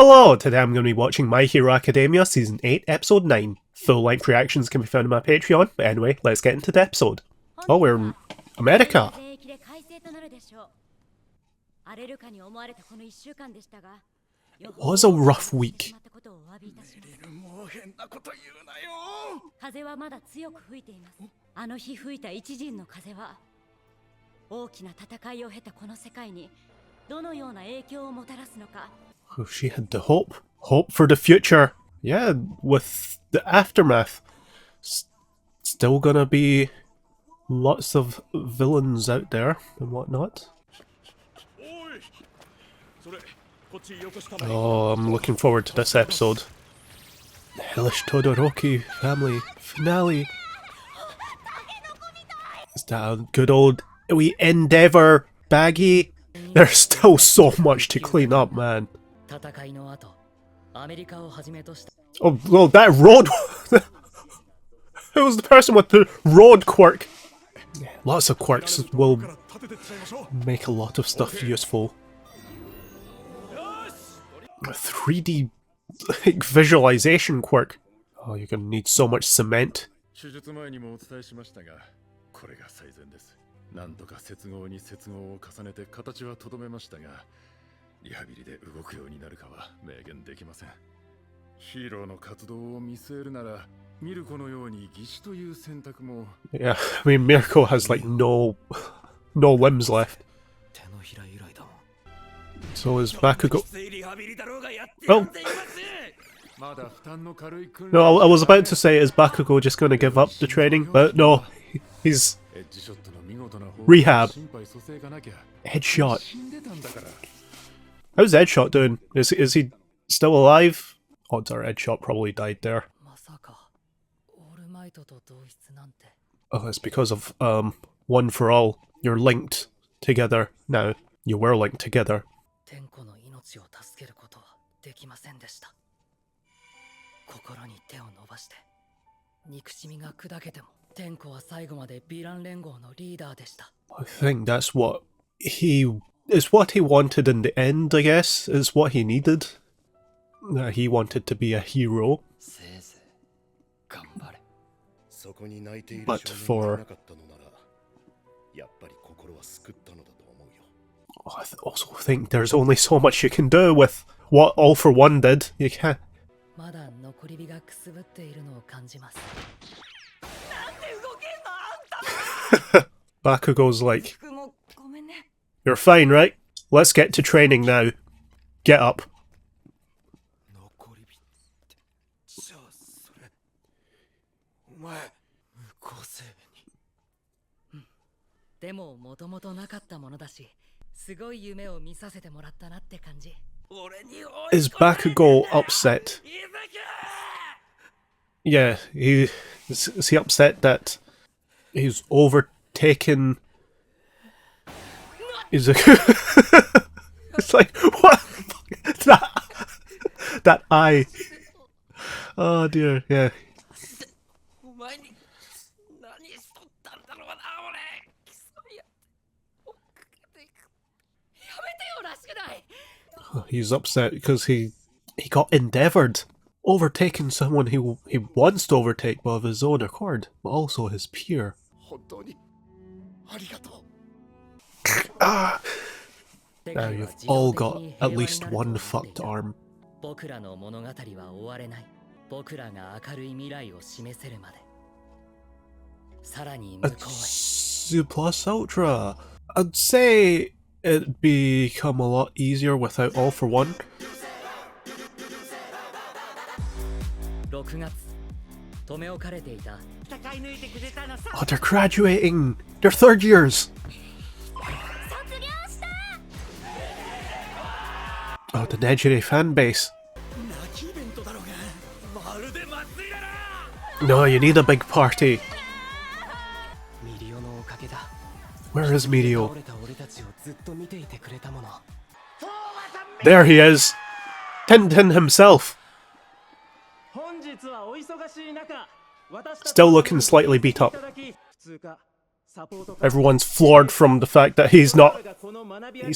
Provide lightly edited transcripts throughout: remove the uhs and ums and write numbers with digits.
Hello! Today I'm going to be watching My Hero Academia Season 8, Episode 9. Full-length reactions can be found on my Patreon, but anyway, let's get into the episode. Oh, we're in America! It was a rough week. Oh, she had the hope for the future. Yeah, with the aftermath. Still gonna be lots of villains out there and whatnot. Oh, I'm looking forward to this episode. The Hellish Todoroki family finale. Is that a good old wee Endeavour baggie? There's still so much to clean up, man. Oh, well, that road... Who was the person with the road quirk? Lots of quirks will make a lot of stuff useful. A 3D like, visualization quirk. Oh, you're gonna need so much cement. Yeah, I mean, Mirko has like no limbs left. So is Bakugo... Oh! No, I was about to say, is Bakugo just going to give up the training? But no, he's... Rehab. Headshot. How's Headshot doing? Is he still alive? Odds are Headshot probably died there. Oh, it's because of, One for All. You're linked together now. You were linked together. I think that's what he wanted in the end, I guess, is what he needed. He wanted to be a hero. But for... Oh, I also think there's only so much you can do with what All for One did. You can't... Bakugo's like, you're fine, right? Let's get to training now. Get up. Is Bakugo upset? Yeah, is he upset that he's overtaken... It's like, what? That eye. Oh dear, yeah. He's upset because he got endeavoured, overtaking someone he wants to overtake of his own accord, but also his peer. Ah! Now you've all got at least one fucked arm. A C plus Ultra. I'd say it'd become a lot easier without All for One. Oh, they're graduating! They're third years! Oh, the Nejire fan base. No, you need a big party. Where is Mirio? There he is! Tintin himself! Still looking slightly beat up. Everyone's floored from the fact that he's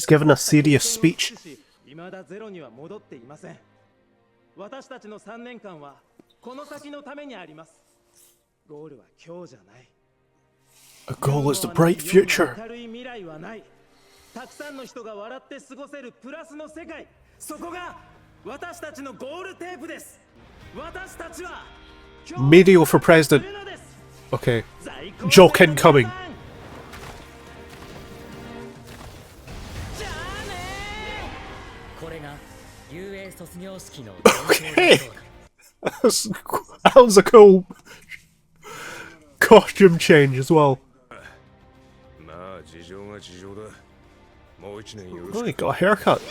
given a serious speech. 未だゼロには戻っていません。私たちの3年間はこの先のためにあります。ゴールは今日じゃない。 A goal is the bright future. 明るい未来はない。たくさんの人が笑って過ごせるプラスの世界、そこが私たちのゴールテープです。私たちは Medio for president. Okay. Joke incoming. Okay. That was a cool costume change as well. Oh, he got a haircut.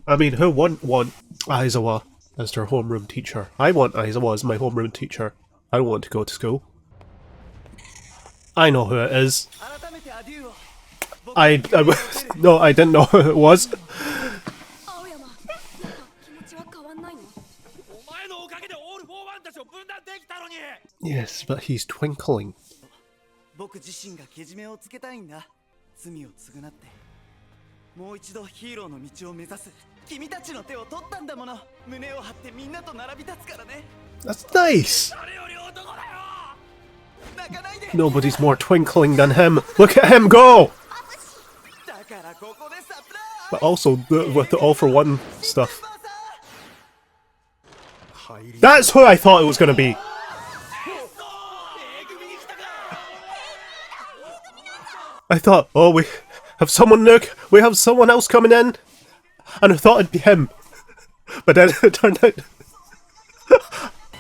I mean, who wouldn't want Aizawa as their homeroom teacher? I want Aizawa as my homeroom teacher. I don't want to go to school. I know who it is. No, I didn't know who it was. Yes, but he's twinkling. That's nice! Nobody's more twinkling than him. Look at him go! But also with the all for one stuff. That's who I thought it was going to be. I thought, oh, we have someone new. We have someone else coming in, and I thought it'd be him. But then it turned out.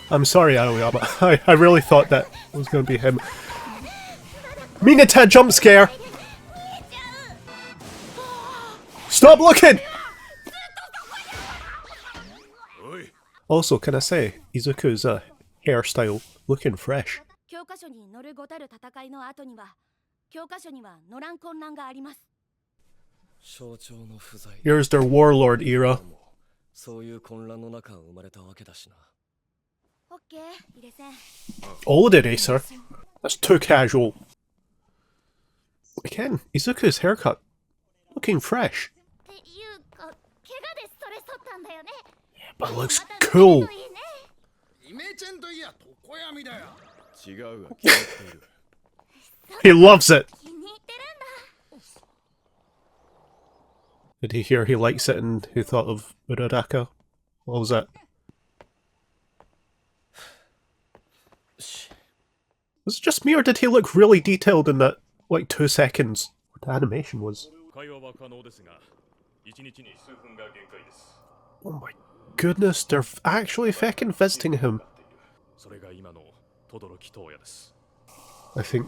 I'm sorry, Aoyama. I really thought that was going to be him. Mineta jump scare! Stop looking! Also, can I say, Izuku's hairstyle looking fresh. Here's their warlord era. Old eraser? That's too casual. Again, Izuku's haircut. Looking fresh. Yeah, but it looks cool. He loves it. Did he hear he likes it and he thought of Uraraka? What was that? Was it just me or did he look really detailed in that, like, 2 seconds? What the animation was. Oh my goodness, they're actually fucking visiting him. I think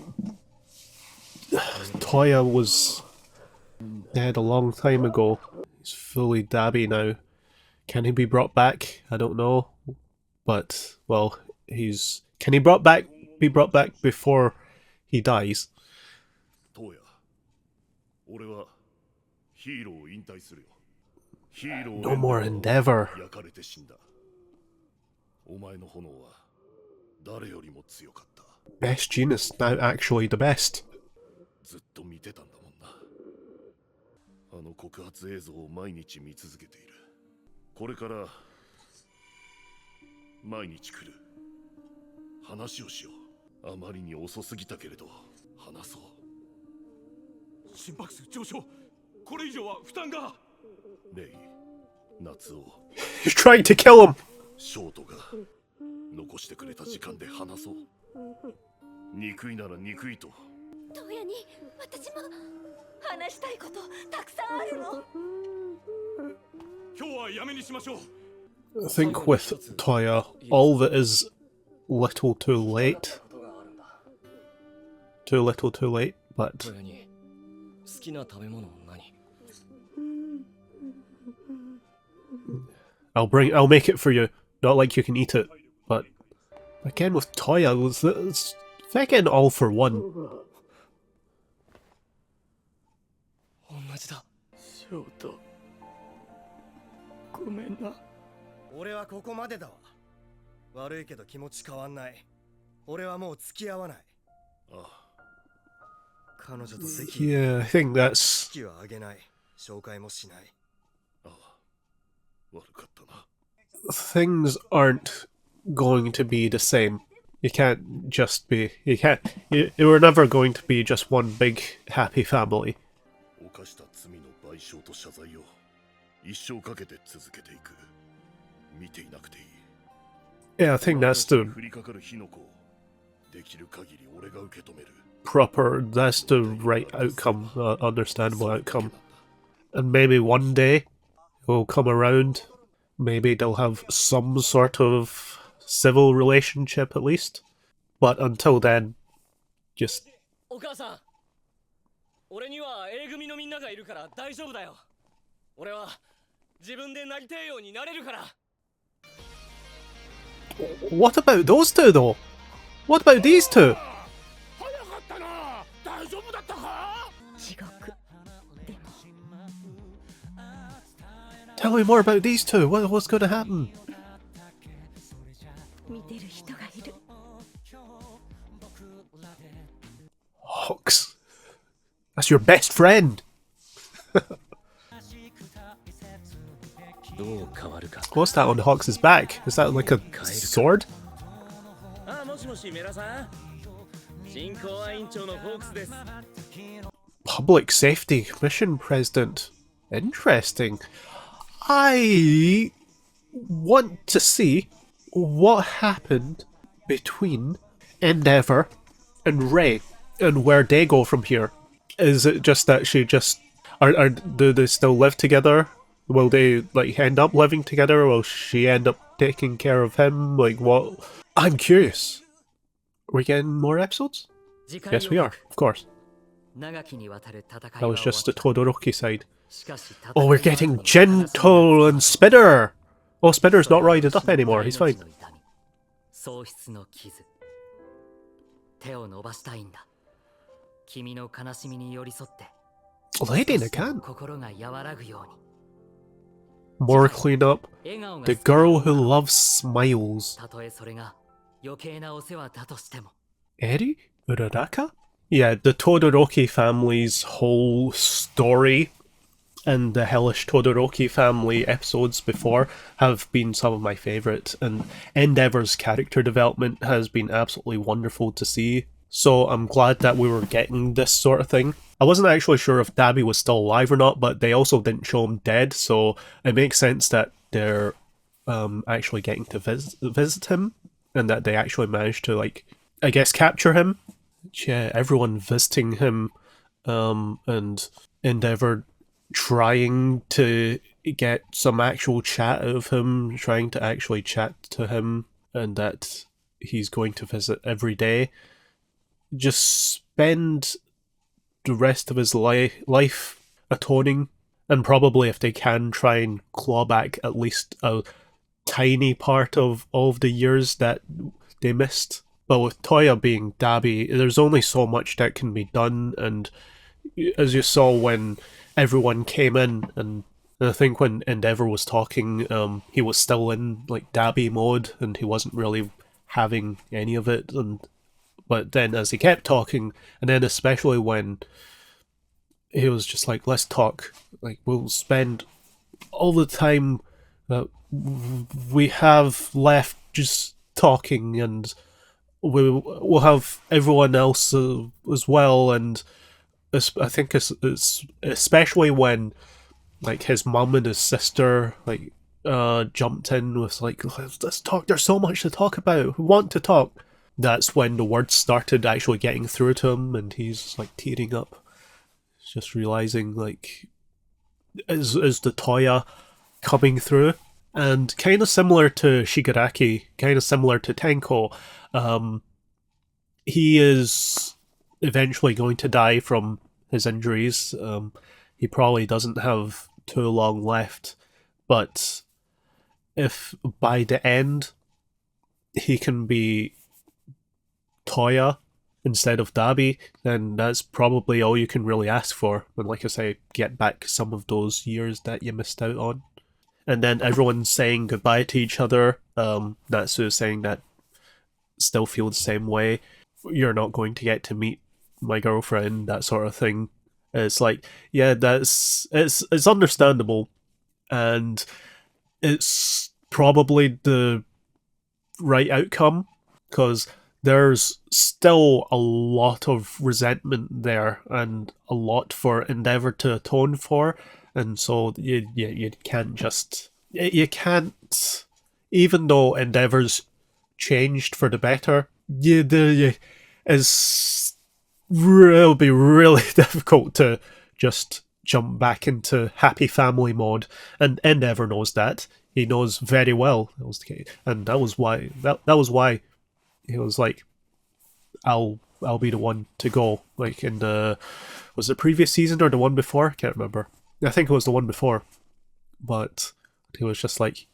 Toya was dead a long time ago. He's fully dabby now. Can he be brought back? I don't know. But, well, he's... Can he be brought back before he dies? No more endeavor. Best genius, now actually the best. He's trying to kill him! I think with Toya, all that is little too late. Too little too late, but... I'll make it for you. Not like you can eat it, but... Again with Toya, it's fucking all for one. Yeah, I think that's... Things aren't going to be the same. You can't just be... You were never going to be just one big happy family. Yeah, I think that's the that's the right outcome, understandable outcome. And maybe one day it'll come around, maybe they'll have some sort of civil relationship at least. But until then, just... お母さん、俺には A 組のみんながいるから大丈夫だよ。俺は自分でなりたいようになれるから。 What about those two though? What about these two? Tell me more about these two. What's going to happen? Hawks. That's your best friend. What's that on Hawks' back? Is that like a sword? Public Safety Mission President. Interesting. I want to see what happened between Endeavor and Ray and where they go from here. Is it just that she just... do they still live together? Will they, like, end up living together, or will she end up taking care of him? Like, what? I'm curious. Are we getting more episodes? Yes, we are, of course. That was just the Todoroki side. Oh, we're getting Gentle and Spinner! Oh, Spinner's not roided up anymore, he's fine. Lady in a can. More cleanup. The girl who loves smiles. Eri? Uraraka? Yeah, the Todoroki family's whole story and the Hellish Todoroki family episodes before have been some of my favourite, and Endeavor's character development has been absolutely wonderful to see. So I'm glad that we were getting this sort of thing. I wasn't actually sure if Dabi was still alive or not, but they also didn't show him dead, so it makes sense that they're actually getting to visit him, and that they actually managed to, like, I guess, capture him. Yeah, everyone visiting him, and Endeavor trying to get some actual chat out of him, trying to actually chat to him, and that he's going to visit every day. Just spend the rest of his life atoning, and probably, if they can, try and claw back at least a tiny part of all of the years that they missed. But with Toya being Dabi, there's only so much that can be done, and as you saw when everyone came in, and I think when Endeavor was talking, he was still in, like, Dabi mode, and he wasn't really having any of it, but then as he kept talking, and then especially when he was just like, let's talk, like, we'll spend all the time that we have left just talking, and we'll have everyone else as well, and I think it's especially when, like, his mum and his sister, like, jumped in with, like, let's talk, there's so much to talk about, we want to talk. That's when the words started actually getting through to him, and he's, like, tearing up. Just realising, like, is the Toya coming through? And kind of similar to Shigaraki, kind of similar to Tenko, he is eventually going to die from his injuries. He probably doesn't have too long left, but if by the end he can be Toya instead of Dabi, then that's probably all you can really ask for. And like I say, get back some of those years that you missed out on. And then everyone's saying goodbye to each other. Natsu is saying that still feel the same way. You're not going to get to meet my girlfriend, that sort of thing. It's like, yeah, it's understandable, and it's probably the right outcome, because there's still a lot of resentment there and a lot for Endeavour to atone for, and so you can't just you can't, even though Endeavour's changed for the better, it'll be really difficult to just jump back into happy family mode, and Endeavour knows that. He knows very well that was the case, and that was why he was like, I'll be the one to go. Like in the, was it previous season or the one before? I can't remember. I think it was the one before, but he was just like,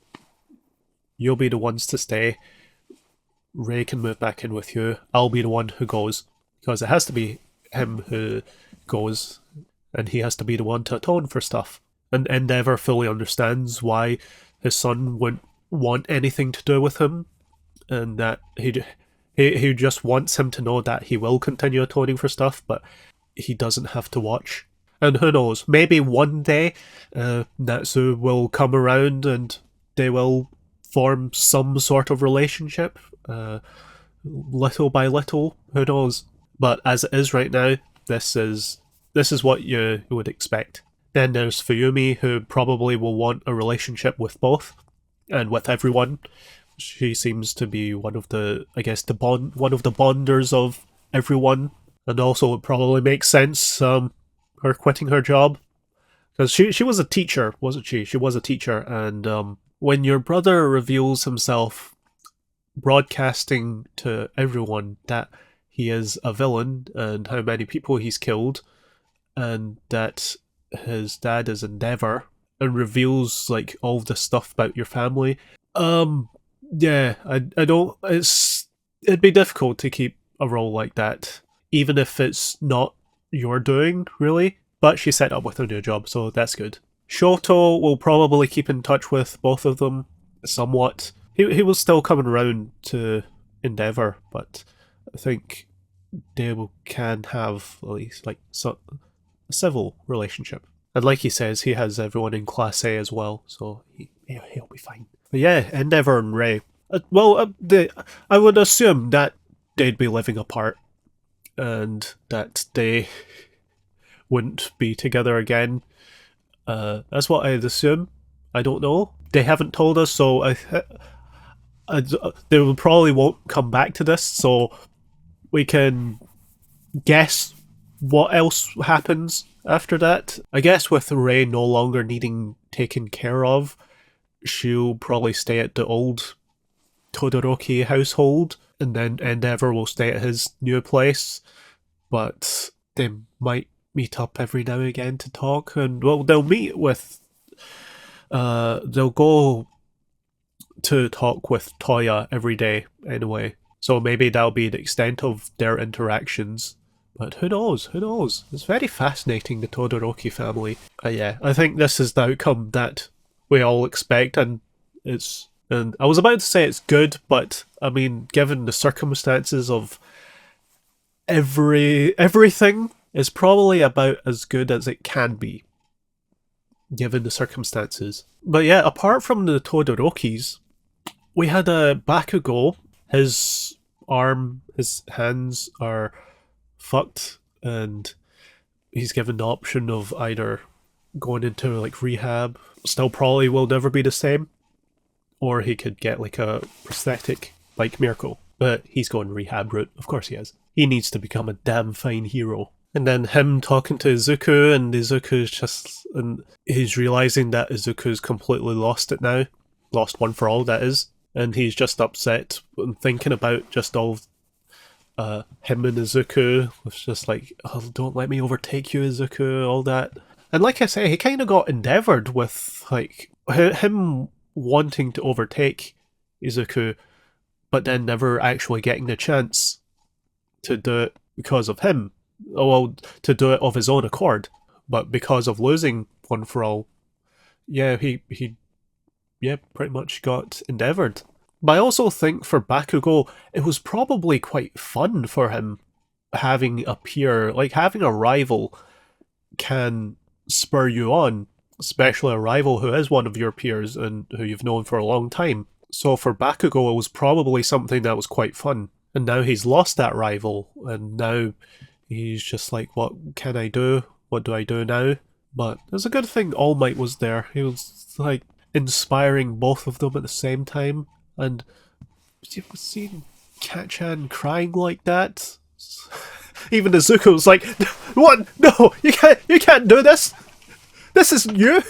you'll be the ones to stay. Ray can move back in with you. I'll be the one who goes, because it has to be him who goes, and he has to be the one to atone for stuff. And Endeavour fully understands why his son wouldn't want anything to do with him, and that he just wants him to know that he will continue atoning for stuff, but he doesn't have to watch. And who knows, maybe one day Natsu will come around and they will form some sort of relationship, little by little, who knows. But as it is right now, this is what you would expect. Then there's Fuyumi, who probably will want a relationship with both, and with everyone. She seems to be one of the bonders of everyone, and also it probably makes sense, her quitting her job, because she was a teacher, wasn't she? She was a teacher, and when your brother reveals himself, broadcasting to everyone that he is a villain and how many people he's killed, and that his dad is Endeavour, and reveals like all the stuff about your family. Yeah, I don't. It'd be difficult to keep a role like that, even if it's not your doing, really. But she set up with her new job, so that's good. Shoto will probably keep in touch with both of them somewhat. He was still coming around to Endeavour, but I think they can have at least like a civil relationship. And like he says, he has everyone in Class A as well, so he'll be fine. But yeah, Endeavour and Ray. I would assume that they'd be living apart, and that they wouldn't be together again. That's what I'd assume. I don't know. They haven't told us, so they probably won't come back to this, so we can guess what else happens after that. I guess with Ray no longer needing taken care of, she'll probably stay at the old Todoroki household, and then Endeavour will stay at his new place, but they might meet up every now and again to talk, and well, they'll meet with they'll go to talk with Toya every day anyway, so maybe that'll be the extent of their interactions. But who knows? It's very fascinating, the Todoroki family. Yeah, I think this is the outcome that we all expect, and I was about to say it's good, but I mean, given the circumstances of everything, is probably about as good as it can be, given the circumstances. But yeah, apart from the Todorokis, we had a Bakugo. His hands are fucked, and he's given the option of either going into like rehab, still probably will never be the same, or he could get like a prosthetic like Mirko. But he's going rehab route, of course he is. He needs to become a damn fine hero. And then him talking to Izuku, and Izuku's just, and he's realising that Izuku's completely lost it now. Lost one for all, that is. And he's just upset and thinking about just all him and Izuku. It's just like, oh, don't let me overtake you, Izuku, all that. And like I say, he kind of got endeavoured with like him wanting to overtake Izuku, but then never actually getting the chance to do it because of him. Well, to do it of his own accord, but because of losing One for All, yeah, he pretty much got endeavoured. But I also think for Bakugo, it was probably quite fun for him having a peer, like having a rival, can spur you on, especially a rival who is one of your peers and who you've known for a long time. So for Bakugo, it was probably something that was quite fun. And now he's lost that rival, and now he's just like, what can I do? What do I do now? But it's a good thing All Might was there. He was like inspiring both of them at the same time. And seeing Kat-chan crying like that, even Izuku was like, "What? No, you can't do this. This isn't you,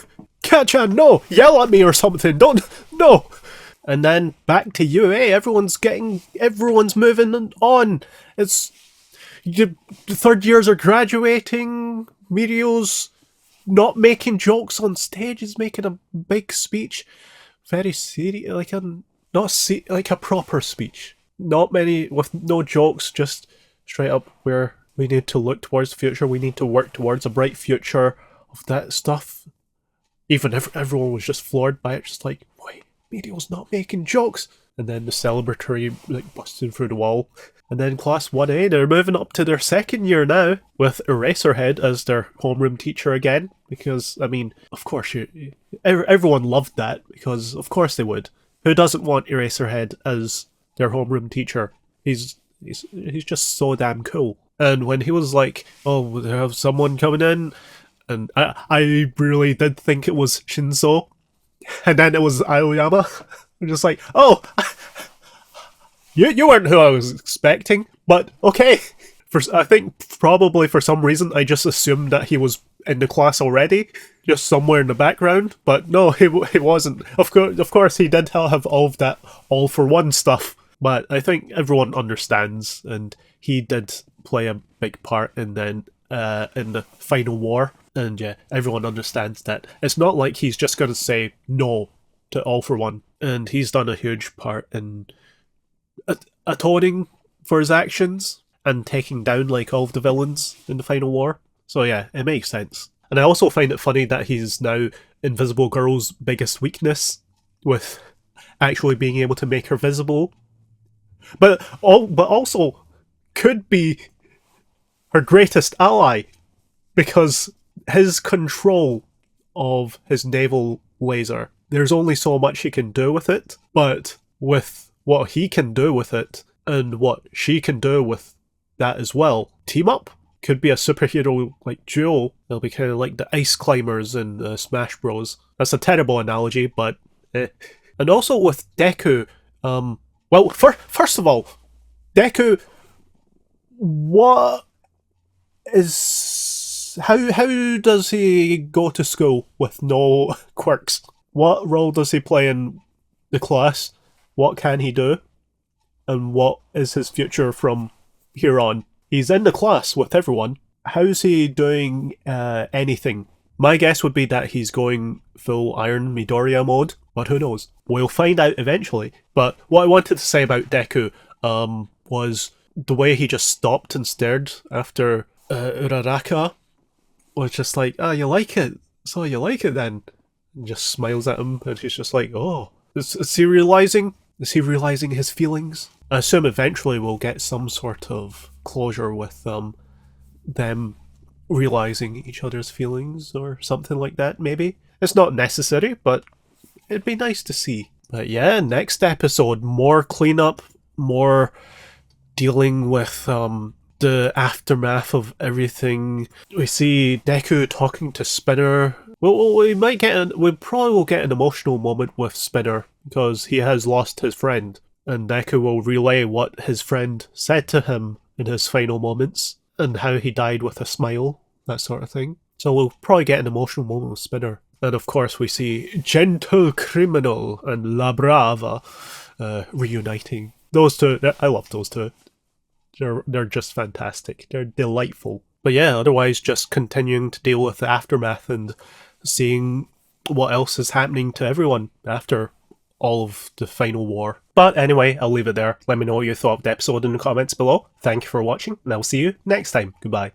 Kat-chan. No, yell at me or something. Don't, no." And then back to UA, everyone's moving on. It's the third years are graduating. Mirio's not making jokes on stage. He's making a big speech, very serious, like a proper speech. Not many, with no jokes, just straight up where we need to look towards the future. We need to work towards a bright future of that stuff. Even if everyone was just floored by it, just like, wait, Mirio's not making jokes. And then the celebratory, like, busting through the wall. And then Class 1A, they're moving up to their second year now, with Eraserhead as their homeroom teacher again. Because, I mean, of course, everyone loved that, because of course they would. Who doesn't want Eraserhead as their homeroom teacher? He's just so damn cool. And when he was like, oh, we have someone coming in, and I really did think it was Shinso, and then it was Aoyama. I'm just like, oh, you weren't who I was expecting, but okay. I think probably for some reason I just assumed that he was in the class already, just somewhere in the background, but no, he wasn't. Of course, he did have all of that all-for-one stuff, but I think everyone understands, and he did play a big part in the final war. And yeah, everyone understands that. It's not like he's just going to say no to All For One. And he's done a huge part in atoning for his actions and taking down like all of the villains in the final war. So yeah, it makes sense. And I also find it funny that he's now Invisible Girl's biggest weakness, with actually being able to make her visible. But also could be her greatest ally, because his control of his naval laser, there's only so much he can do with it, but with what he can do with it and what she can do with that as well, team up. Could be a superhero like duo. They'll be kind of like the Ice Climbers in Smash Bros. That's a terrible analogy, but And also with Deku, well, first of all, Deku, what is... How does he go to school with no quirks? What role does he play in the class? What can he do? And what is his future from here on? He's in the class with everyone. How's he doing anything? My guess would be that he's going full Iron Midoriya mode, but who knows? We'll find out eventually. But what I wanted to say about Deku was the way he just stopped and stared after Uraraka was just like, ah, you like it? So you like it then? And just smiles at him, and he's just like, oh, is he realising? Is he realising his feelings? I assume eventually we'll get some sort of closure with them realising each other's feelings or something like that, maybe. It's not necessary, but it'd be nice to see. But yeah, next episode, more cleanup, more dealing with the aftermath of everything. We see Deku talking to Spinner. We probably will get an emotional moment with Spinner, because he has lost his friend, and Deku will relay what his friend said to him in his final moments, and how he died with a smile, that sort of thing. So we'll probably get an emotional moment with Spinner. And of course we see Gentle Criminal and La Brava reuniting. Those two, I love those two. They're just fantastic. They're delightful. But yeah, otherwise just continuing to deal with the aftermath and seeing what else is happening to everyone after all of the final war. But anyway, I'll leave it there. Let me know what you thought of the episode in the comments below. Thank you for watching, and I'll see you next time. Goodbye.